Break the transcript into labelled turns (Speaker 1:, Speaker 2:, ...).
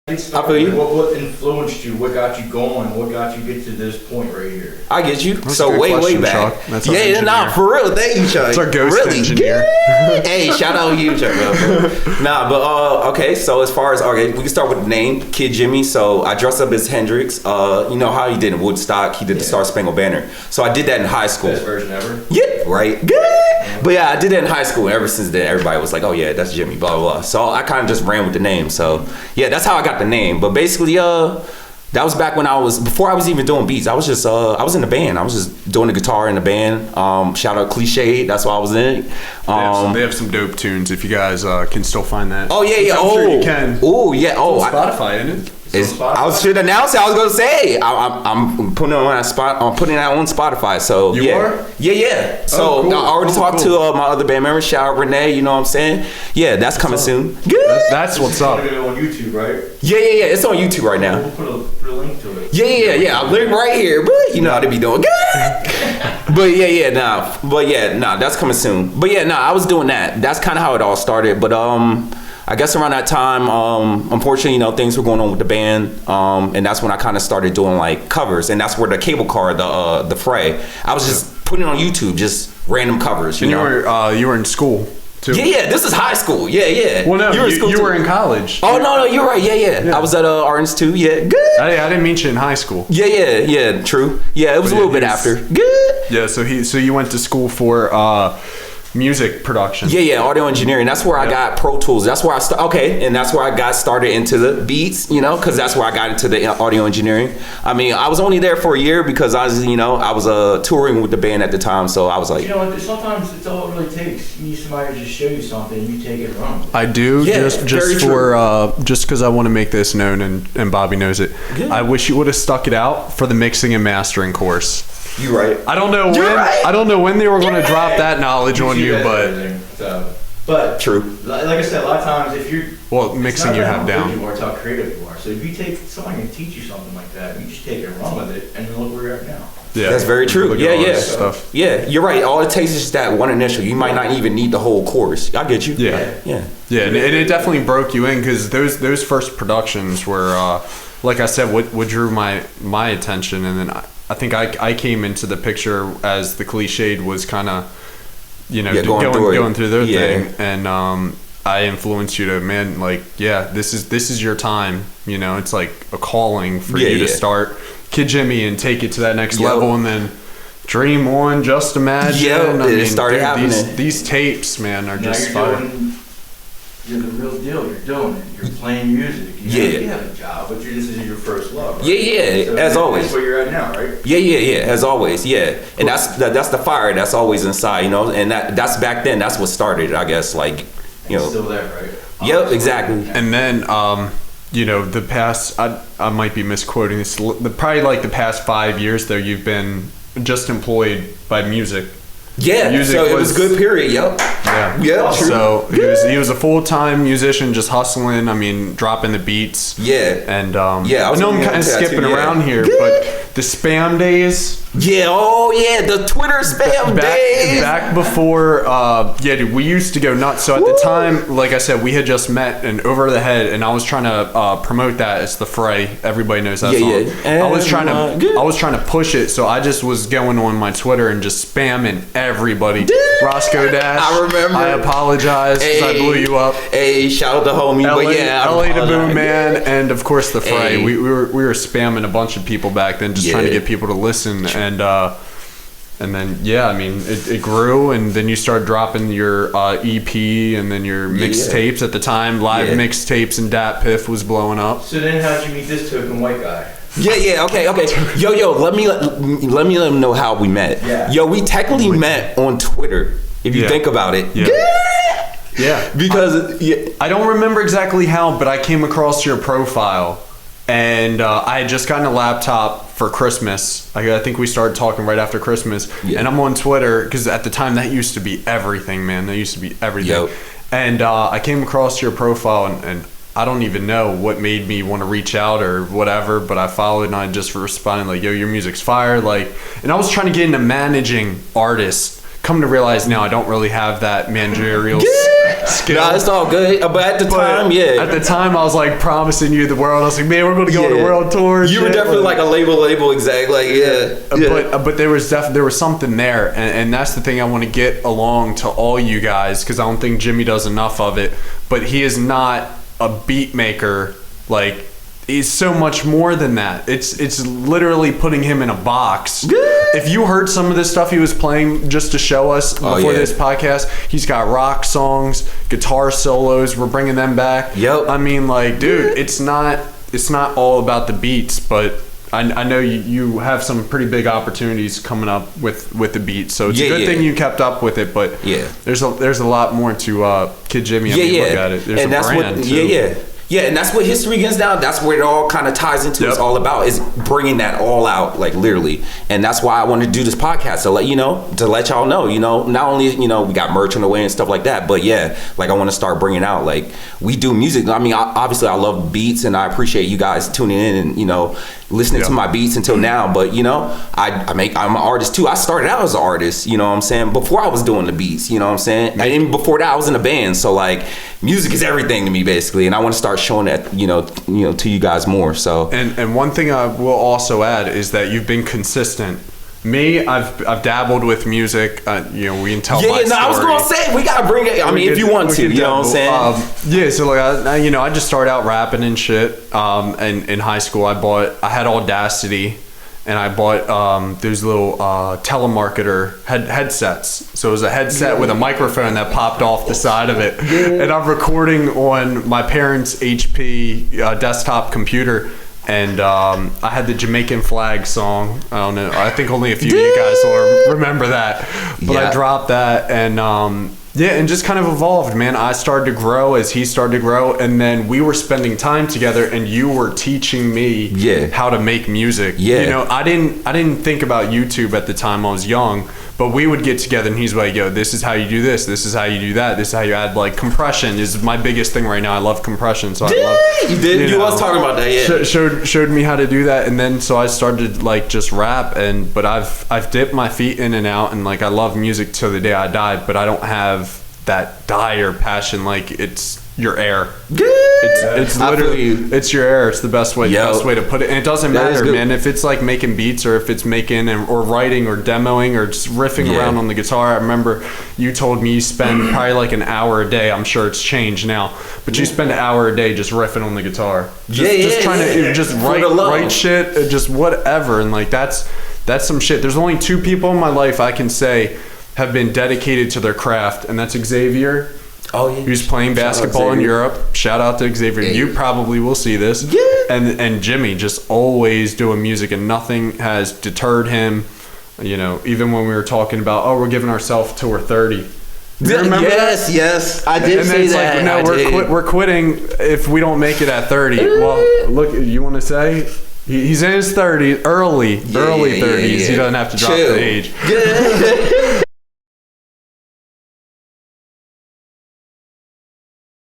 Speaker 1: I feel you. What influenced you? What got you going? What got you get to this point right here?
Speaker 2: I get you.
Speaker 3: That's
Speaker 2: so way back.
Speaker 3: That's
Speaker 2: yeah, nah, for real. Thank you, Chuck.
Speaker 3: It's our ghost engineer.
Speaker 2: Hey, shout out you, Chuck. Nah, but okay. So as far as we can start with the name Kid Jimi. So I dressed up as Hendrix. You know how he did in Woodstock. He did the Star Spangled Banner. So I did that in high school.
Speaker 1: Best version ever.
Speaker 2: Yeah, right. But yeah, I did that in high school. Ever since then, everybody was like, "Oh yeah, that's Jimmy." Blah blah blah. So I kind of just ran with the name. So yeah, that's how I got the name. But basically, that was back when before I was even doing beats. I was just I was in the band. I was just doing the guitar in the band. Shout out Cliche. That's why I was in it.
Speaker 3: They have some dope tunes. If you guys can still find that.
Speaker 2: Oh yeah, yeah.
Speaker 3: I'm sure you can.
Speaker 2: Oh yeah. Oh,
Speaker 3: it's on Spotify, isn't it?
Speaker 2: I should announce it. I was gonna say I'm putting it on spot. I'm putting it on Spotify. So
Speaker 3: you are?
Speaker 2: Yeah. So
Speaker 3: cool.
Speaker 2: I already talked to my other band members. Shout out Renee. You know what I'm saying? Yeah, that's coming soon. Good.
Speaker 3: That's what's up.
Speaker 1: It's on YouTube, right?
Speaker 2: Yeah. It's on YouTube right now.
Speaker 1: We'll put a link to it.
Speaker 2: Yeah. I'll link right here. But you know how they be doing. Good. But that's coming soon. But I was doing that. That's kind of how it all started. But I guess around that time, unfortunately, things were going on with the band, and that's when I kind of started doing like covers, and that's where the cable car, the Fray, I was just putting it on YouTube, just random covers. You know?
Speaker 3: You were in school too.
Speaker 2: Yeah. This is high school. Yeah.
Speaker 3: Well, no, you were in college.
Speaker 2: Oh no, you're right. Yeah. I was at Arns too. Yeah, good.
Speaker 3: I didn't meet you in high school.
Speaker 2: Yeah. True. Yeah, it was a little bit after. Good.
Speaker 3: Yeah. So you went to school for music production.
Speaker 2: Yeah, audio engineering. That's where I got Pro Tools. That's where I and that's where I got started into the beats, because that's where I got into the audio engineering. I mean, I was only there for a year because I was touring with the band at the time, so I was like,
Speaker 1: sometimes it's all it really takes. You need somebody to just show you something, and you take it and run.
Speaker 3: I do, just because I want to make this known, and Bobby knows it. Good. I wish you would have stuck it out for the mixing and mastering course.
Speaker 2: You're right.
Speaker 3: I don't know when. Right. I don't know when they were going to drop that knowledge on you,
Speaker 1: but
Speaker 2: true.
Speaker 1: Like I said, a lot of times if you're
Speaker 3: mixing you have down.
Speaker 1: You are, it's how creative you are. So if you take somebody and teach you something like that, you just take it and run with it, and look where you're at now.
Speaker 2: Yeah, that's very true. Yeah.
Speaker 3: Stuff.
Speaker 2: Yeah, you're right. All it takes is just that one initial. You might not even need the whole course. I get you.
Speaker 3: Yeah, and it definitely broke you in because those first productions were, like I said, what drew my attention, and then I think I came into the picture as the Cliched was kind of, going through their thing, and I influenced you to, this is your time. It's like a calling for you to start Kid Jimi and take it to that next level, and then dream on, just imagine.
Speaker 2: It started happening.
Speaker 3: These tapes, man, are just fire.
Speaker 1: You're the real deal. You're doing it. You're playing music. You have a job, but this is your first love. Right?
Speaker 2: Yeah. So as always.
Speaker 1: That's where you're at now, right?
Speaker 2: Yeah. As always, yeah. Cool. And that's the fire that's always inside, And that's back then. That's what started, I guess. It's
Speaker 1: still there, right?
Speaker 2: Yep, exactly.
Speaker 3: And then, the past. I might be misquoting this. Probably like the past 5 years, though, you've been just employed by music.
Speaker 2: Yeah, it was a good period. Yep.
Speaker 3: Yeah. True. So he was a full-time musician, just hustling. I mean, dropping the beats.
Speaker 2: Yeah.
Speaker 3: And I know I'm kind of skipping around here, but the spam days.
Speaker 2: Yeah. Oh yeah, the Twitter spam days.
Speaker 3: Back before. Dude, we used to go nuts. So at the time, like I said, we had just met and Over the Head, and I was trying to promote that. It's the Fray. Everybody knows that song. Yeah. I was trying to push it, so I just was going on my Twitter and just spamming everybody. Roscoe Dash.
Speaker 2: I remember.
Speaker 3: I apologize because I blew you up.
Speaker 2: Hey, shout out to homie.
Speaker 3: LA to Boom Man, and of course the Fray. We were spamming a bunch of people back then, just trying to get people to listen, and then it grew, and then you started dropping your EP and then your mixtapes at the time. Live mixtapes and Dat Piff was blowing up.
Speaker 1: So then how'd you meet this token white guy?
Speaker 2: Okay. Yo, let me let him know how we met.
Speaker 1: Yeah.
Speaker 2: Yo, we technically met on Twitter, if you think about it.
Speaker 3: Yeah.
Speaker 2: Because
Speaker 3: I don't remember exactly how, but I came across your profile, and I had just gotten a laptop for Christmas. I think we started talking right after Christmas, and I'm on Twitter because at the time that used to be everything, man. That used to be everything.
Speaker 2: Yo.
Speaker 3: And I came across your profile, and I don't even know what made me want to reach out or whatever, but I followed and I just responded like, yo, your music's fire. And I was trying to get into managing artists. Come to realize now I don't really have that managerial skill.
Speaker 2: Nah, it's all good. But at the time, yeah.
Speaker 3: At the time, I was like promising you the world. I was like, man, we're going to go on a world tour.
Speaker 2: You were definitely like a label exec. Like,
Speaker 3: But there was something there. And that's the thing I want to get along to all you guys, because I don't think Jimmy does enough of it. But he is not a beat maker. Like, he's so much more than that. It's literally putting him in a box. If you heard some of this stuff he was playing just to show us before this podcast, he's got rock songs, guitar solos. We're bringing them back.
Speaker 2: Yep.
Speaker 3: I mean, like, dude, it's not all about the beats, but I know you have some pretty big opportunities coming up with the beats, so it's a good thing you kept up with it. But there's a lot more to Kid Jimmy. I mean, look at it. There's
Speaker 2: and
Speaker 3: a
Speaker 2: that's
Speaker 3: brand
Speaker 2: what,
Speaker 3: too.
Speaker 2: Yeah, and that's what History Gets Down. That's where it all kind of ties into. It's all about is bringing that all out, like literally. And that's why I wanted to do this podcast to let y'all know. Not only we got merch on the way and stuff like that, but like I want to start bringing out like we do music. I mean, obviously I love beats, and I appreciate you guys tuning in and listening to my beats until now. But I'm an artist too. I started out as an artist. You know what I'm saying? Before I was doing the beats. You know what I'm saying? And even before that, I was in a band. So like, music is everything to me basically, and I want to start showing that to you guys more. So
Speaker 3: and one thing I will also add is that you've been consistent. Me, I've dabbled with music. We can tell my story.
Speaker 2: I was gonna say we gotta bring it. I mean, if you want to, you know what I'm saying?
Speaker 3: So like I just started out rapping and shit. And in high school, I had Audacity, and I bought those little telemarketer headsets. So it was a headset with a microphone that popped off the side of it, and I'm recording on my parents' HP desktop computer. And I had the Jamaican flag song. I don't know. I think only a few of you guys will remember that. But I dropped that, and and just kind of evolved, man. I started to grow as he started to grow, and then we were spending time together, and you were teaching me how to make music. I didn't think about YouTube at the time. I was young, but we would get together, and he's like, yo, this is how you do this. This is how you do that. This is how you add, like, compression is my biggest thing right now. I love compression, so I love.
Speaker 2: You did. You was talking about that.
Speaker 3: Showed me how to do that, and then so I started like just rap, but I've dipped my feet in and out, and like I love music till the day I die, but I don't have that dire passion. Like it's your air. It's literally it's your air. It's the best way to put it. And it doesn't matter, man, if it's like making beats or if it's making or writing or demoing or just riffing around on the guitar. I remember you told me you spend probably like an hour a day. I'm sure it's changed now, but you spend an hour a day just riffing on the guitar. Just trying to just write shit, just whatever. And like that's some shit. There's only 2 people in my life I can say have been dedicated to their craft, and that's Xavier.
Speaker 2: Oh, yeah.
Speaker 3: Who's playing basketball in Europe. Shout out to Xavier. Yeah. You probably will see this. Yeah. And Jimmy just always doing music, and nothing has deterred him. Even when we were talking about, we're giving ourselves till we're 30. Do you remember that?
Speaker 2: Yes. I did say that.
Speaker 3: Like, no, we're quitting if we don't make it at 30. Well, look, you want to say? He's in his 30s, early 30s. He doesn't have to drop the age.